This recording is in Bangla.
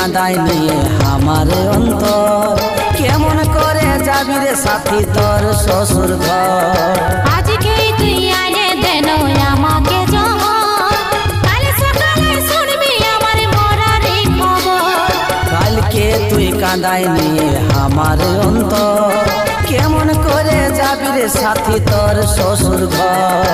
কাঁদায় নিয়ে আমার অন্তর, কেমন করে যাবি রে সাথী তোর শ্বশুর ঘর। আজকেই তুই আনে দেন আমাকে জমা, কাল সকালে শুনবি আমার মরার খবর। কালকে তুই কাঁদায় নিয়ে আমার অন্তর, কেমন করে যাবি রে সাথী তোর শ্বশুর ঘর।